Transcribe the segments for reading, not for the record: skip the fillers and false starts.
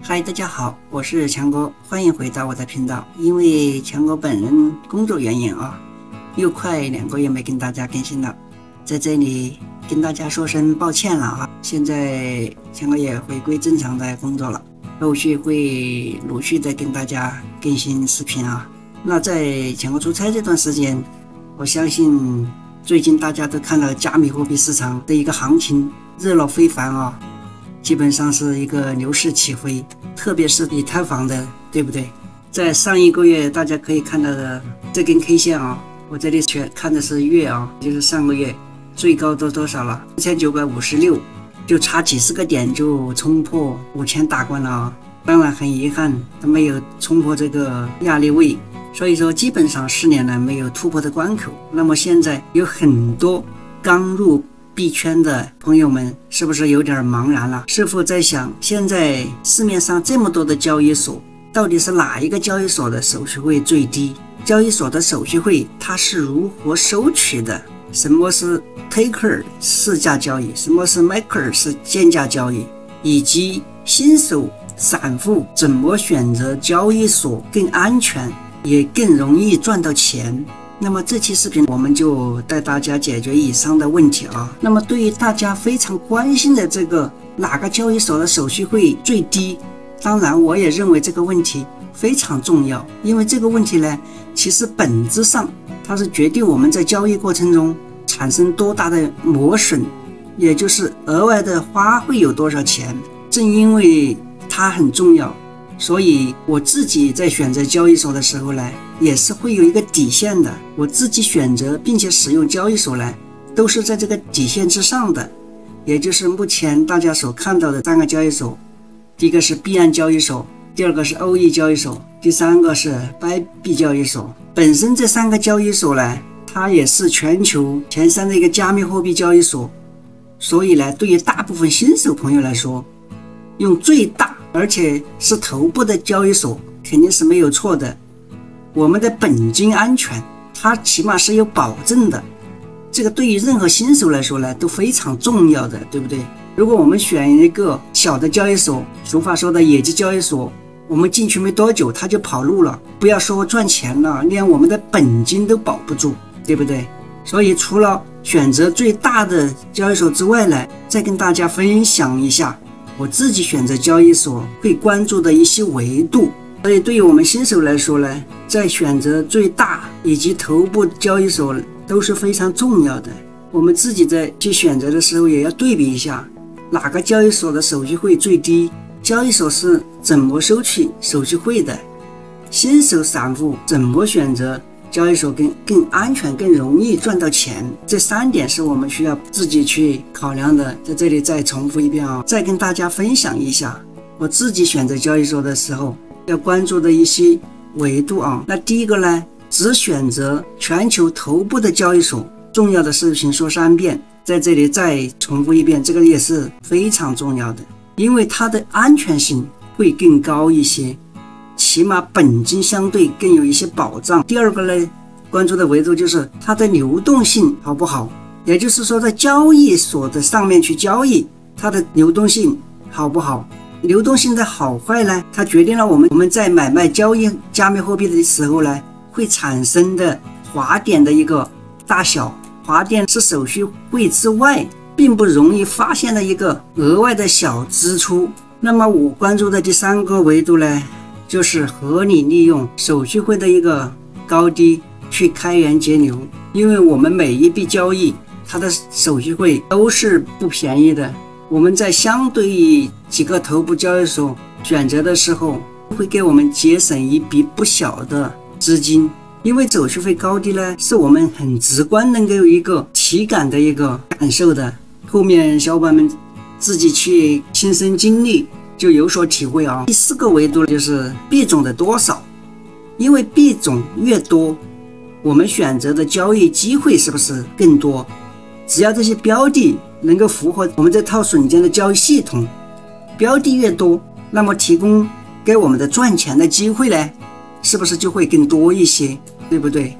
嗨，大家好，我是强哥，欢迎回到我的频道。因为强哥本人工作原因又快2个月没跟大家更新了，在这里跟大家说声抱歉了现在强哥也回归正常的工作了，后续会陆续的跟大家更新视频那在强哥出差这段时间，我相信最近大家都看到加密货币市场的一个行情热闹非凡基本上是一个牛市起飞，特别是以太坊的，对不对？在上一个月大家可以看到的这根 K 线我这里看的是月就是上个月最高都多少了？4956，就差几十个点就冲破5000大关了当然很遗憾它没有冲破这个压力位，所以说基本上4年来没有突破的关口。那么现在有很多刚入币圈的朋友们是不是有点茫然了？是否在想，现在市面上这么多的交易所，到底是哪一个交易所的手续费最低？交易所的手续费它是如何收取的？什么是 taker 市价交易？什么是 maker 是贱价交易？以及新手散户怎么选择交易所更安全，也更容易赚到钱？那么这期视频我们就带大家解决以上的问题那么对于大家非常关心的这个哪个交易所的手续费最低，当然我也认为这个问题非常重要，因为这个问题呢，其实本质上它是决定我们在交易过程中产生多大的磨损，也就是额外的花费有多少钱。正因为它很重要，所以我自己在选择交易所的时候呢，也是会有一个底线的。我自己选择并且使用交易所呢，都是在这个底线之上的，也就是目前大家所看到的3个交易所。第一个是币安交易所，第二个是欧易交易所，第3个是币交易所。本身这3个交易所呢，它也是全球前3的一个加密货币交易所，所以呢，对于大部分新手朋友来说，用最大而且是头部的交易所肯定是没有错的。我们的本金安全它起码是有保证的，这个对于任何新手来说呢都非常重要的，对不对？如果我们选一个小的交易所，俗话说的野鸡交易所，我们进去没多久它就跑路了，不要说赚钱了，连我们的本金都保不住，对不对？所以除了选择最大的交易所之外呢，再跟大家分享一下我自己选择交易所会关注的一些维度。所以对于我们新手来说呢，在选择最大以及头部交易所都是非常重要的。我们自己在去选择的时候也要对比一下哪个交易所的手续费最低，交易所是怎么收取手续费的，新手散户怎么选择交易所更安全更容易赚到钱。这3点是我们需要自己去考量的。在这里再重复一遍再跟大家分享一下我自己选择交易所的时候要关注的一些维度那第一个呢，只选择全球头部的交易所，重要的事情说3遍，在这里再重复一遍，这个也是非常重要的，因为它的安全性会更高一些，起码本金相对更有一些保障。第二个呢，关注的维度就是它的流动性好不好，也就是说在交易所的上面去交易，它的流动性好不好。流动性的好坏呢，它决定了我们在买卖交易加密货币的时候呢，会产生的滑点的一个大小。滑点是手续费之外并不容易发现的一个额外的小支出。那么我关注的第3个维度呢，就是合理利用手续费的一个高低去开源节流。因为我们每一笔交易它的手续费都是不便宜的，我们在相对于几个头部交易所选择的时候，会给我们节省一笔不小的资金。因为手续费高低呢，是我们很直观能够有一个体感的一个感受的，后面小伙伴们自己去亲身经历就有所体会第4个维度就是币种的多少，因为币种越多，我们选择的交易机会是不是更多？只要这些标的能够符合我们这套瞬间的交易系统，标的越多，那么提供给我们的赚钱的机会呢，是不是就会更多一些，对不对？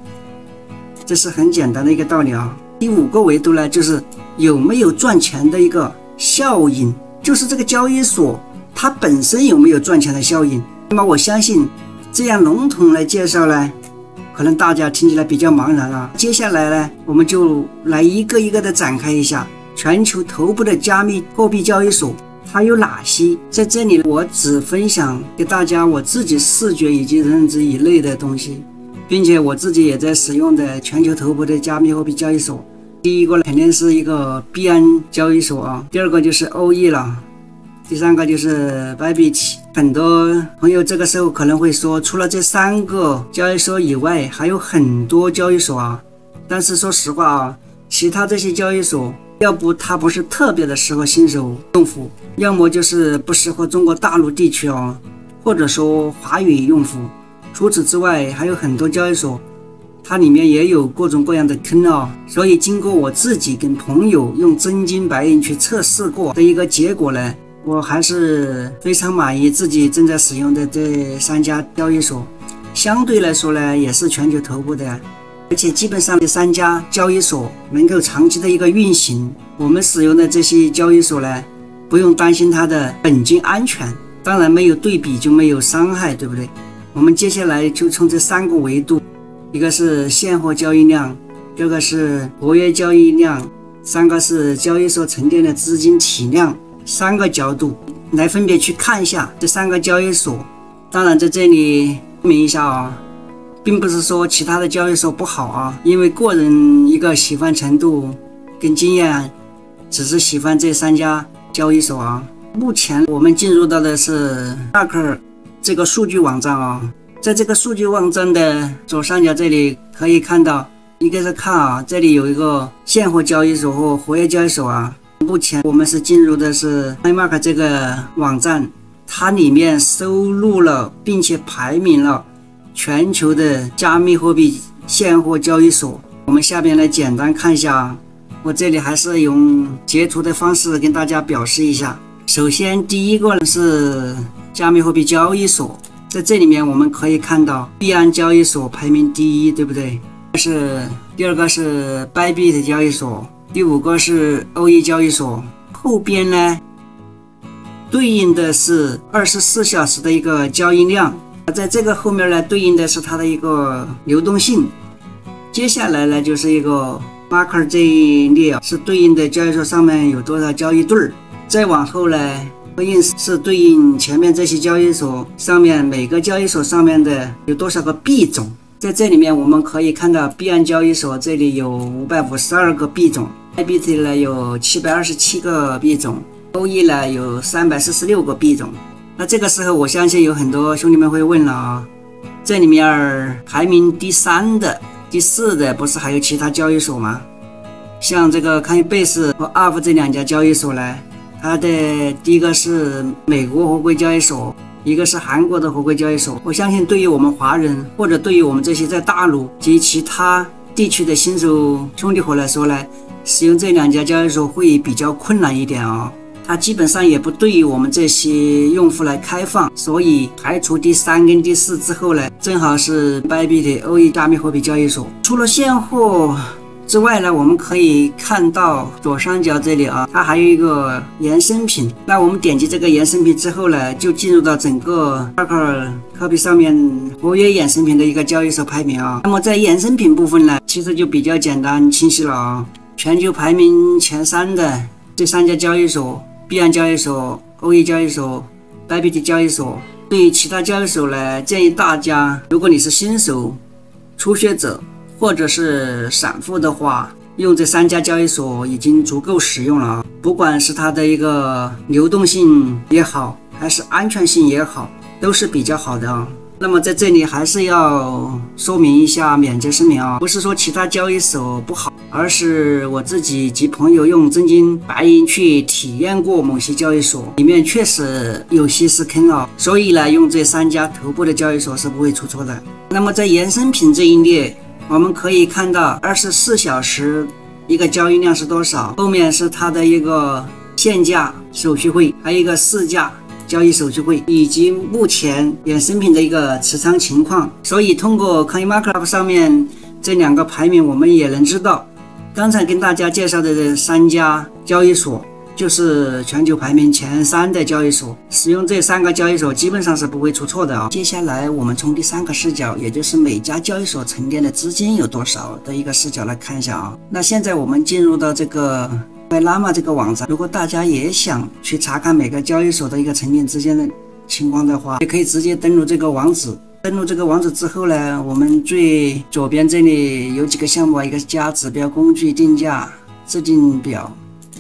这是很简单的一个道理第5个维度呢，就是有没有赚钱的一个效应，就是这个交易所它本身有没有赚钱的效应。那么我相信这样笼统来介绍呢，可能大家听起来比较茫然啊。接下来呢，我们就来一个一个的展开一下全球头部的加密货币交易所它有哪些。在这里我只分享给大家我自己视觉以及认知以内的东西，并且我自己也在使用的全球头部的加密货币交易所。第一个呢，肯定是一个币安交易所啊，第二个就是 OE 了，第三个就是 Bybit。 很多朋友这个时候可能会说，除了这3个交易所以外，还有很多交易所啊。但是说实话啊，其他这些交易所，要不它不是特别的适合新手用户，要么就是不适合中国大陆地区啊，或者说华语用户。除此之外，还有很多交易所，它里面也有各种各样的坑啊。所以经过我自己跟朋友用真金白银去测试过的一个结果呢，我还是非常满意自己正在使用的这3家交易所。相对来说呢，也是全球头部的，而且基本上这3家交易所能够长期的一个运行。我们使用的这些交易所呢，不用担心它的本金安全。当然没有对比就没有伤害，对不对？我们接下来就从这3个维度，一个是现货交易量，第二个是活跃交易量，3个是交易所沉淀的资金体量，3个角度来分别去看一下这3个交易所。当然在这里说明一下啊，并不是说其他的交易所不好啊，因为个人一个喜欢程度跟经验，只是喜欢这3家交易所啊。目前我们进入到的是 Marker 这个数据网站啊，在这个数据网站的左上角这里可以看到，一个是看啊，这里有一个现货交易所和活跃交易所啊。目前我们是进入的是 Marker 这个网站，它里面收录了并且排名了全球的加密货币现货交易所。我们下边来简单看一下，我这里还是用截图的方式跟大家表示一下。首先第一个是加密货币交易所，在这里面我们可以看到币安交易所排名第1，对不对？第二个是 Bybit 交易所，第5个是 OE 交易所。后边呢对应的是24小时的一个交易量，在这个后面呢对应的是它的一个流动性。接下来呢就是一个 Marker 这一列是对应的交易所上面有多少交易对儿，再往后呢是对应前面这些交易所上面每个交易所上面的有多少个币种。在这里面我们可以看到币安交易所这里有552个币种， Bybit 呢有727个币种， OE 呢有346个币种。那这个时候我相信有很多兄弟们会问了啊，这里面排名第3的第4的不是还有其他交易所吗？像这个 Coinbase 和 UP 这2家交易所呢，它的第一个是美国合规交易所，一个是韩国的合规交易所。我相信对于我们华人或者对于我们这些在大陆及其他地区的新手兄弟伙来说呢，使用这2家交易所会比较困难一点啊。它基本上也不对于我们这些用户来开放，所以排除第3跟第4之后呢，正好是 Bybit OE 加密货币交易所。除了现货之外呢，我们可以看到左上角这里啊，它还有一个衍生品。那我们点击这个衍生品之后呢，就进入到整个 Marker 科比上面活跃衍生品的一个交易所排名啊。那么在衍生品部分呢，其实就比较简单清晰了啊。全球排名前3的这3家交易所，币安交易所、OE 交易所、Bybit 交易所。对于其他交易所呢，建议大家，如果你是新手、初学者或者是散户的话，用这3家交易所已经足够实用了。不管是它的一个流动性也好，还是安全性也好，都是比较好的啊。那么在这里还是要说明一下免责声明啊，不是说其他交易所不好，而是我自己及朋友用真金白银去体验过某些交易所，里面确实有些是坑啊，所以呢，用这3家头部的交易所是不会出错的。那么在衍生品这一列，我们可以看到24小时一个交易量是多少，后面是它的一个限价手续费，还有一个市价交易手续费，以及目前衍生品的一个持仓情况。所以通过 CoinMarketCap 上面这2个排名，我们也能知道刚才跟大家介绍的这3家交易所就是全球排名前3的交易所，使用这3个交易所基本上是不会出错的啊。接下来我们从第3个视角，也就是每家交易所沉淀的资金有多少的一个视角来看一下啊。那现在我们进入到这个Bylama这个网站，如果大家也想去查看每个交易所的一个沉淀资金的情况的话，也可以直接登录这个网址。登录这个网址之后呢，我们最左边这里有几个项目啊，一个加指标工具定价、制定表，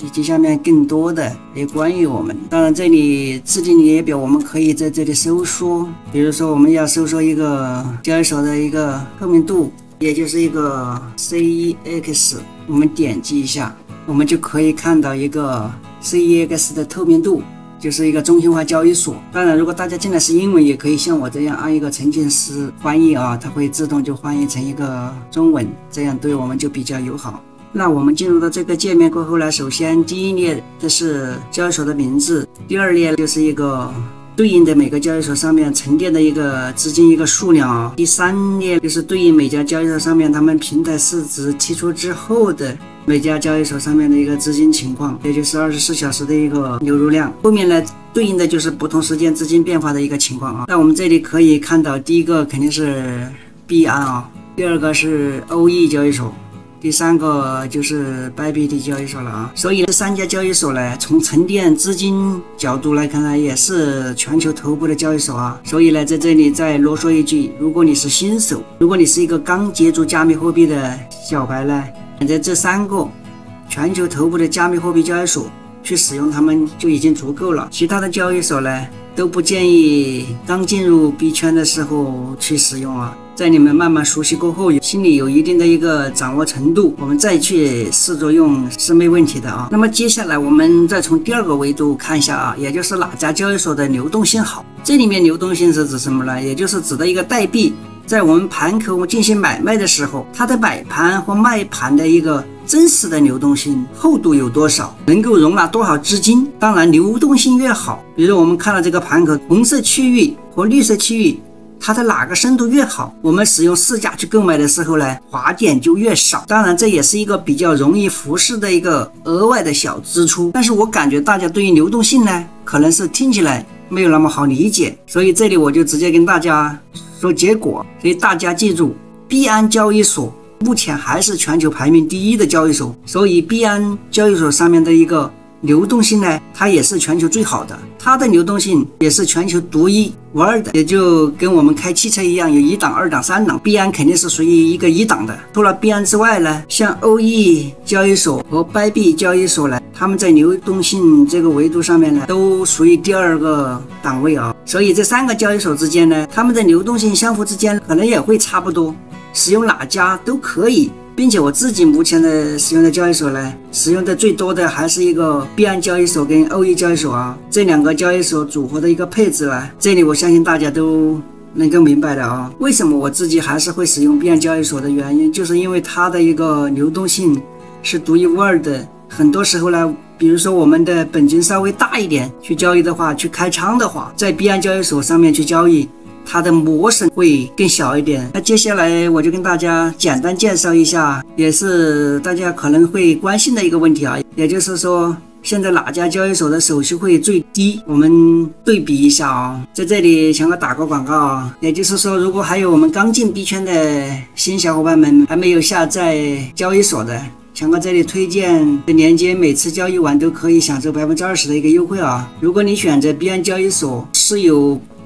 以及下面更多的也关于我们。当然这里制定列表我们可以在这里收缩，比如说我们要收缩一个交易所的一个透明度，也就是一个 CEX， 我们点击一下，我们就可以看到一个 CEX 的透明度，就是一个中心化交易所。当然如果大家进来是英文，也可以像我这样按一个沉浸式翻译啊，它会自动就翻译成一个中文，这样对我们就比较友好。那我们进入到这个界面过后呢，首先第一列这是交易所的名字，第2列就是一个对应的每个交易所上面沉淀的一个资金一个数量啊，第3列就是对应每家交易所上面他们平台市值提出之后的每家交易所上面的一个资金情况，也就是24小时的一个流入量。后面呢对应的就是不同时间资金变化的一个情况啊。那我们这里可以看到，第一个肯定是币安啊，第2个是 OE 交易所，第3个就是 Bybit 交易所了啊。所以这3家交易所呢，从沉淀资金角度来看呢，也是全球头部的交易所啊。所以呢，在这里再啰嗦一句，如果你是新手，如果你是一个刚接触加密货币的小白呢，选择这3个全球头部的加密货币交易所去使用它们就已经足够了。其他的交易所呢，都不建议刚进入币圈的时候去使用啊。在你们慢慢熟悉过后，心里有一定的一个掌握程度，我们再去试着用是没问题的啊。那么接下来我们再从第2个维度看一下啊，也就是哪家交易所的流动性好。这里面流动性是指什么呢？也就是指的一个代币在我们盘口进行买卖的时候，它的买盘或卖盘的一个真实的流动性厚度有多少，能够容纳多少资金。当然流动性越好，比如我们看到这个盘口红色区域和绿色区域，它的哪个深度越好，我们使用市价去购买的时候呢，滑点就越少。当然这也是一个比较容易忽视的一个额外的小支出，但是我感觉大家对于流动性呢，可能是听起来没有那么好理解，所以这里我就直接跟大家说结果。所以大家记住，币安交易所目前还是全球排名第1的交易所，所以币安交易所上面的一个流动性呢，它也是全球最好的，它的流动性也是全球独一无二的，也就跟我们开汽车一样，有1档、2档、3档，币安肯定是属于一个1档的。除了币安之外呢，像 OE 交易所和 Bybit 交易所呢，他们在流动性这个维度上面呢，都属于第2个档位啊。所以这3个交易所之间呢，他们的流动性相互之间可能也会差不多，使用哪家都可以。并且我自己目前的使用的交易所呢，使用的最多的还是一个币安交易所跟 OE 交易所啊，这2个交易所组合的一个配置呢，这里我相信大家都能够明白的啊。为什么我自己还是会使用币安交易所的原因，就是因为它的一个流动性是独一无二的。很多时候呢，比如说我们的本金稍微大一点，去交易的话，去开仓的话，在币安交易所上面去交易，它的磨损会更小一点。那接下来我就跟大家简单介绍一下，也是大家可能会关心的一个问题啊，也就是说现在哪家交易所的手续费最低，我们对比一下啊。在这里强哥打个广告啊，也就是说如果还有我们刚进币圈的新小伙伴们还没有下载交易所的，强哥这里推荐的链接，每次交易完都可以享受20%的一个优惠啊。如果你选择币安交易所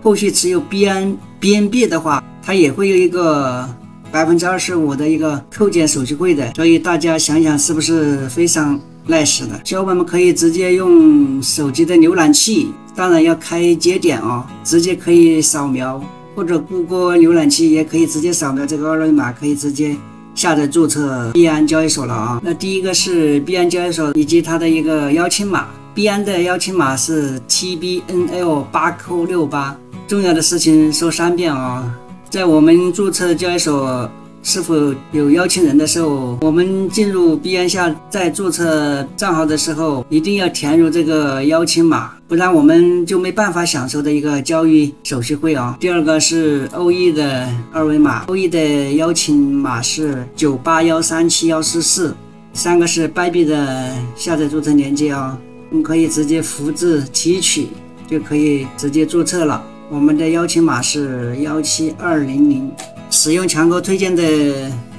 后续持有币安 BNB 的话，它也会有一个25%的一个扣减手续费的，所以大家想想是不是非常nice的。小伙伴们可以直接用手机的浏览器，当然要开节点啊，直接可以扫描，或者谷歌浏览器也可以直接扫描这个2维码，可以直接下载注册币安交易所了啊。那第一个是币安交易所以及它的一个邀请码，币安的邀请码是 TBNL8Q68。重要的事情说3遍啊，在我们注册交易所是否有邀请人的时候，我们进入币安下在注册账号的时候，一定要填入这个邀请码，不然我们就没办法享受的一个交易手续费啊。第2个是 OE 的2维码， OE 的邀请码是98137144，3个是 Bybit 的下载注册链接啊。我们可以直接复制提取，就可以直接注册了。我们的邀请码是17200，使用强哥推荐的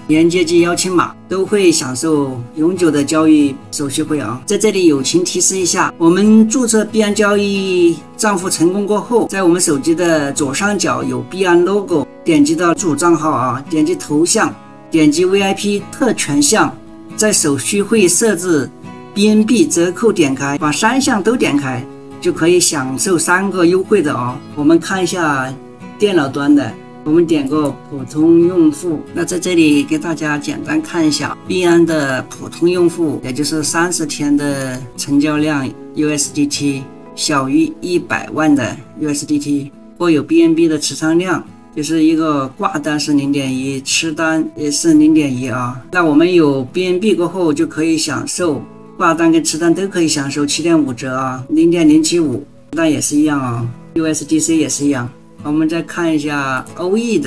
连接及邀请码都会享受永久的交易手续费啊！在这里友情提示一下，我们注册币安交易账户成功过后，在我们手机的左上角有币安 logo， 点击到主账号啊，点击头像，点击 VIP 特权项，在手续费设置 BNB 折扣点开，把3项都点开，就可以享受3个优惠的啊！我们看一下电脑端的。我们点个普通用户，那在这里给大家简单看一下币安的普通用户，也就是30天的成交量 USDT 小于100万的 USDT， 或有 BNB 的持仓量，就是一个挂单是 0.1， 持单也是 0.1 啊。那我们有 BNB 过后就可以享受挂单跟持单都可以享受 7.5 折啊， 0.075， 但也是一样啊， USDC 也是一样。我们再看一下 OE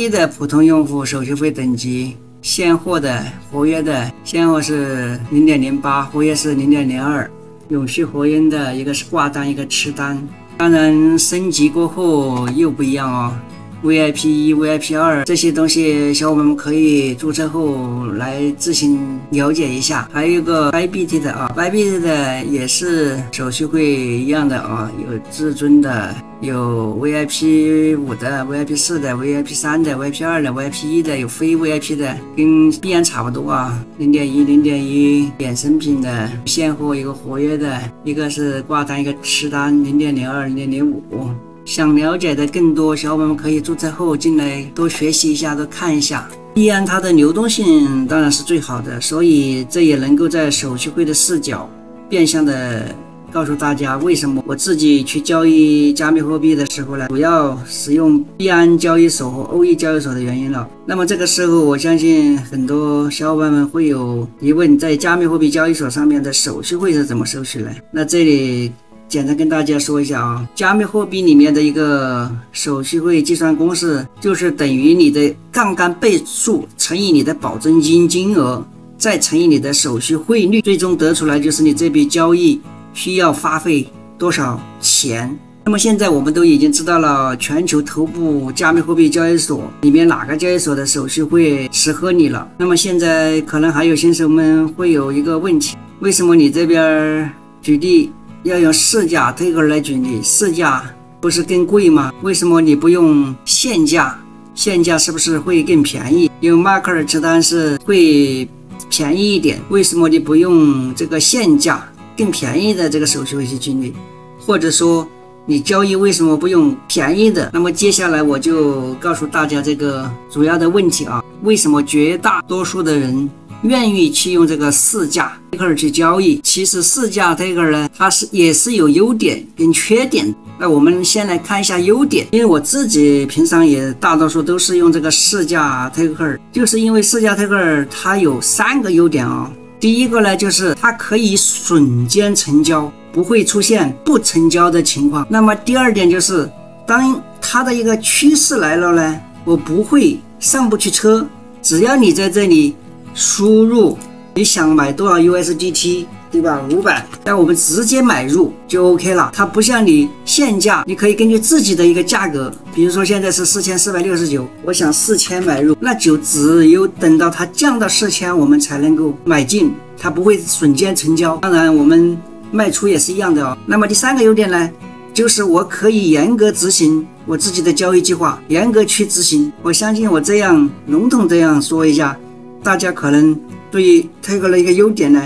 的普通用户手续费等级，现货的、活跃的，现货是 0.08， 活跃是 0.02， 永续活跃的一个是挂单，一个持单。当然升级过后又不一样哦。VIP 1 VIP 2这些东西小伙伴们可以注册后来自行了解一下。还有一个 Bybit 的啊 ，Bybit 的也是手续费一样的啊，有至尊的，有 VIP 5的、VIP 4的、VIP 3的、VIP 2的、VIP 1的，有非 VIP 的，跟币安差不多啊。0.1 0.1衍生品的现货，一个活跃的，一个是挂单，一个持单 0.02 0.05。想了解的更多，小伙伴们可以注册后进来多学习一下，多看一下。币安它的流动性当然是最好的，所以这也能够在手续费的视角变相的告诉大家为什么我自己去交易加密货币的时候呢，主要使用币安交易所和 OE 交易所的原因了。那么这个时候我相信很多小伙伴们会有疑问，在加密货币交易所上面的手续费是怎么收取的？那这里简单跟大家说一下啊，加密货币里面的一个手续费计算公式，就是等于你的杠杆倍数乘以你的保证金金额，再乘以你的手续费率，最终得出来就是你这笔交易需要花费多少钱。那么现在我们都已经知道了全球头部加密货币交易所里面哪个交易所的手续费适合你了。那么现在可能还有新手们会有一个问题，为什么你这边举例要用市价推个来举例，市价不是更贵吗？为什么你不用现价？现价是不是会更便宜？用 marker 持单是会便宜一点，为什么你不用这个现价更便宜的这个手续费去举例？或者说你交易为什么不用便宜的？那么接下来我就告诉大家这个主要的问题啊，为什么绝大多数的人愿意去用这个市价 Taker 去交易？其实市价 Taker 呢，它也是有优点跟缺点。那我们先来看一下优点，因为我自己平常也大多数都是用这个市价 Taker， 就是因为市价 Taker 它有3个优点啊。第一个呢，就是它可以瞬间成交，不会出现不成交的情况。那么第二点就是，当它的一个趋势来了呢，我不会上不去车，只要你在这里输入你想买多少 USDT， 对吧？500，那我们直接买入就 OK 了。它不像你现价，你可以根据自己的一个价格，比如说现在是4469，我想4000买入，那就只有等到它降到4000，我们才能够买进，它不会瞬间成交。当然，我们卖出也是一样的哦。那么第3个优点呢，就是我可以严格执行我自己的交易计划，严格去执行。我相信我这样笼统这样说一下，大家可能对于这个的一个优点呢，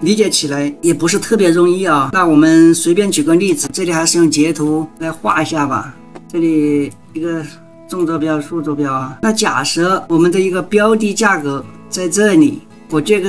理解起来也不是特别容易啊。那我们随便举个例子，这里还是用截图来画一下吧。这里一个纵坐标、竖坐标啊。那假设我们的一个标的价格在这里，我觉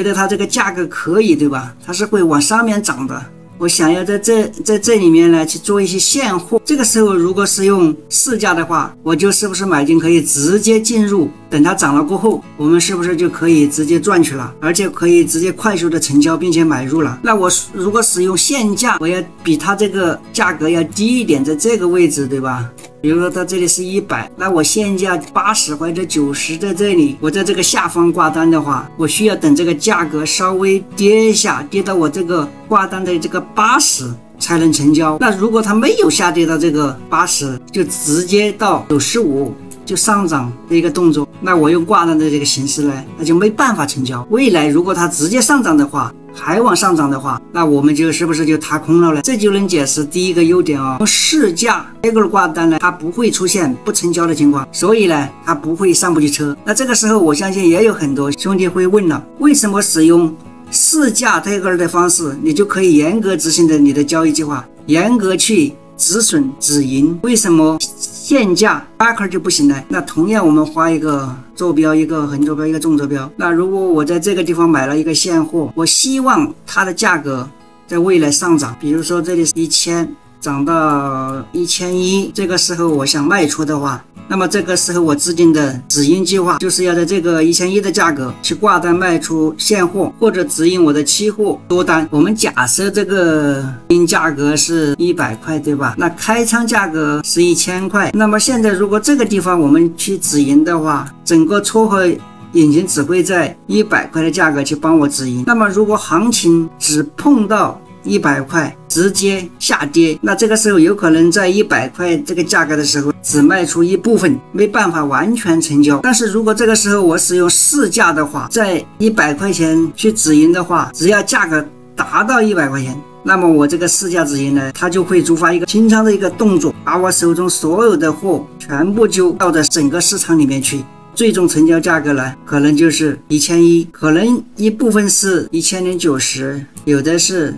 得它这个价格可以，对吧？它是会往上面涨的。我想要在这里面呢去做一些现货，这个时候如果是用市价的话，我就是不是买进可以直接进入，等它涨了过后，我们是不是就可以直接赚取了，而且可以直接快速的成交并且买入了？那我如果使用现价，我要比它这个价格要低一点，在这个位置，对吧？比如说它这里是100，那我现价80或者90在这里，我在这个下方挂单的话，我需要等这个价格稍微跌一下，跌到我这个挂单的这个80才能成交。那如果它没有下跌到这个80，就直接到95就上涨的一个动作，那我用挂单的这个形式呢，那就没办法成交。未来如果它直接上涨的话，还往上涨的话，那我们就是不是就踏空了呢？这就能解释第一个优点用市价这个挂单呢，它不会出现不成交的情况，所以呢，它不会上不去车。那这个时候，我相信也有很多兄弟会问了，为什么使用市价这个的方式，你就可以严格执行的你的交易计划，严格去止损止盈？为什么现价拉开就不行呢？那同样我们画一个坐标，一个横坐标，一个纵坐标。那如果我在这个地方买了一个现货，我希望它的价格在未来上涨，比如说这里是1000涨到1100，这个时候我想卖出的话，那么这个时候我制定的止盈计划就是要在这个1100的价格去挂单卖出现货，或者指引我的期货多单。我们假设这个价格是100块，对吧？那开仓价格是1000块。那么现在如果这个地方我们去止盈的话，整个撮合引擎只会在100块的价格去帮我止盈。那么如果行情只碰到100块直接下跌，那这个时候有可能在100块这个价格的时候只卖出一部分，没办法完全成交。但是如果这个时候我使用市价的话，在100块钱去止盈的话，只要价格达到100块钱，那么我这个市价止盈呢，它就会触发一个清仓的一个动作，把我手中所有的货全部就到的整个市场里面去。最终成交价格呢，可能就是1100，可能一部分是1090，有的是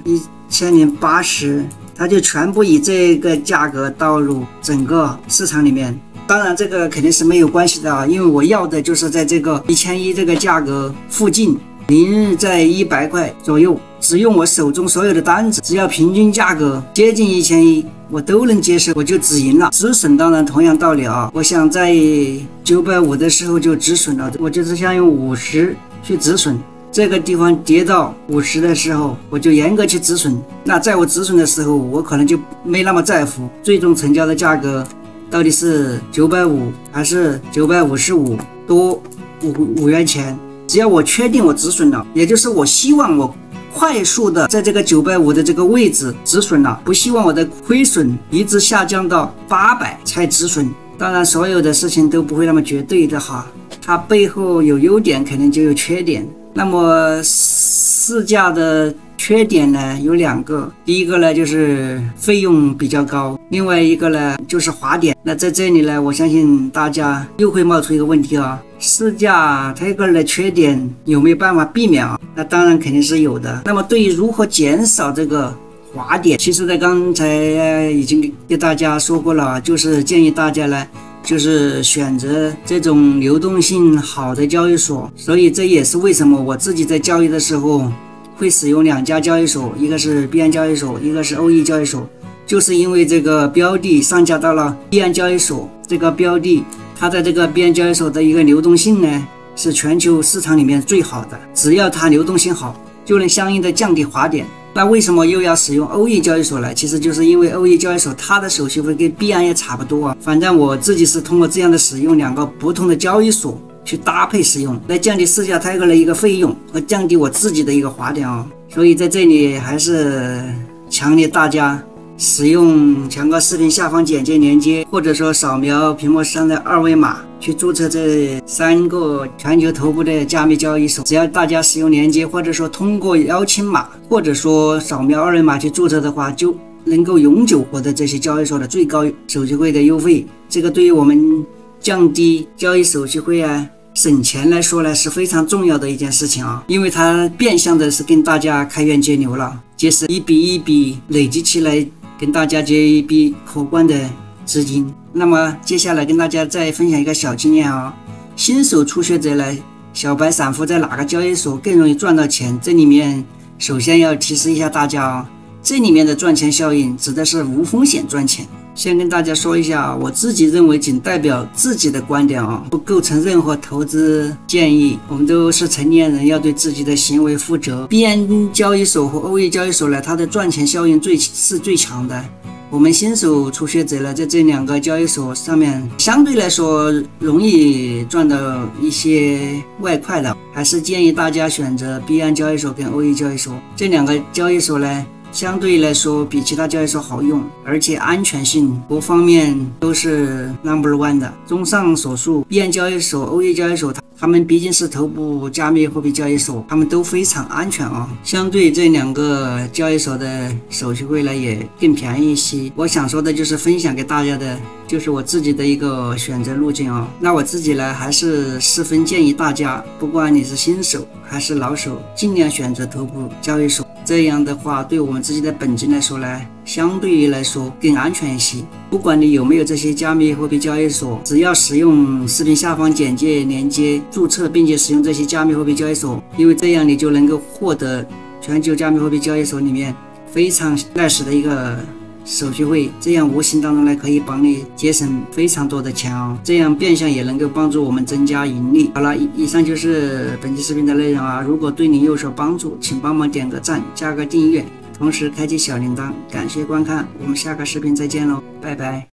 1080，它就全部以这个价格倒入整个市场里面。当然这个肯定是没有关系的啊，因为我要的就是在这个1100这个价格附近，明日在100块左右，只用我手中所有的单子，只要平均价格接近1100，我都能接受，我就止盈了。止损当然同样道理啊，我想在950的时候就止损了，我就是想用50去止损。这个地方跌到50的时候，我就严格去止损。那在我止损的时候，我可能就没那么在乎最终成交的价格到底是950还是955，多5元钱。只要我确定我止损了，也就是我希望我快速的在这个950的这个位置止损了，不希望我的亏损一直下降到800才止损。当然所有的事情都不会那么绝对的哈，它背后有优点可能就有缺点。那么市价的缺点呢有2个，第一个呢就是费用比较高，另外一个呢就是滑点。那在这里呢，我相信大家又会冒出一个问题啊，市价它这个的缺点有没有办法避免啊？那当然肯定是有的。那么对于如何减少这个滑点，其实在刚才已经给大家说过了，就是建议大家呢就是选择这种流动性好的交易所。所以这也是为什么我自己在交易的时候会使用2家交易所，一个是币安交易所，一个是欧易交易所，就是因为这个标的上架到了币安交易所，这个标的它在这个币安交易所的一个流动性呢是全球市场里面最好的，只要它流动性好，就能相应的降低滑点。那为什么又要使用欧易交易所呢？其实就是因为欧易交易所它的手续费跟币安也差不多啊。反正我自己是通过这样的使用2个不同的交易所去搭配使用，来降低市价泰戈的一个费用和降低我自己的一个滑点啊。所以在这里还是强烈大家使用强哥视频下方简介链接，或者说扫描屏幕上的2维码去注册这3个全球头部的加密交易所。只要大家使用链接，或者说通过邀请码，或者说扫描2维码去注册的话，就能够永久获得这些交易所的最高手续费的优惠。这个对于我们降低交易手续费啊省钱来说呢是非常重要的一件事情啊，因为它变相的是跟大家开源节流了，节省一笔累积起来跟大家接一笔可观的资金。那么接下来跟大家再分享一个小经验啊，新手初学者呢，小白散户在哪个交易所更容易赚到钱？这里面首先要提示一下大家啊，这里面的赚钱效应指的是无风险赚钱。先跟大家说一下，我自己认为仅代表自己的观点啊，不构成任何投资建议。我们都是成年人，要对自己的行为负责。币安交易所和欧易交易所呢，它的赚钱效应是最强的。我们新手初学者呢，在这两个交易所上面，相对来说容易赚到一些外快的，还是建议大家选择币安交易所跟欧易交易所这两个交易所呢。相对来说比其他交易所好用，而且安全性各方面都是 No.1 的。综上所述，币安交易所、欧易交易所他们毕竟是头部加密货币交易所，他们都非常安全啊。相对这两个交易所的手续费呢也更便宜一些。我想说的就是分享给大家的，就是我自己的一个选择路径啊。那我自己呢还是十分建议大家，不管你是新手还是老手，尽量选择头部交易所。这样的话，对我们自己的本金来说呢，相对于来说更安全一些。不管你有没有这些加密货币交易所，只要使用视频下方简介连接注册，并且使用这些加密货币交易所，因为这样你就能够获得全球加密货币交易所里面非常 nice 的一个手续费，这样无形当中呢可以帮你节省非常多的钱哦，这样变相也能够帮助我们增加盈利。好了，以上就是本期视频的内容啊，如果对你有所帮助，请帮忙点个赞，加个订阅，同时开启小铃铛。感谢观看，我们下个视频再见喽，拜拜。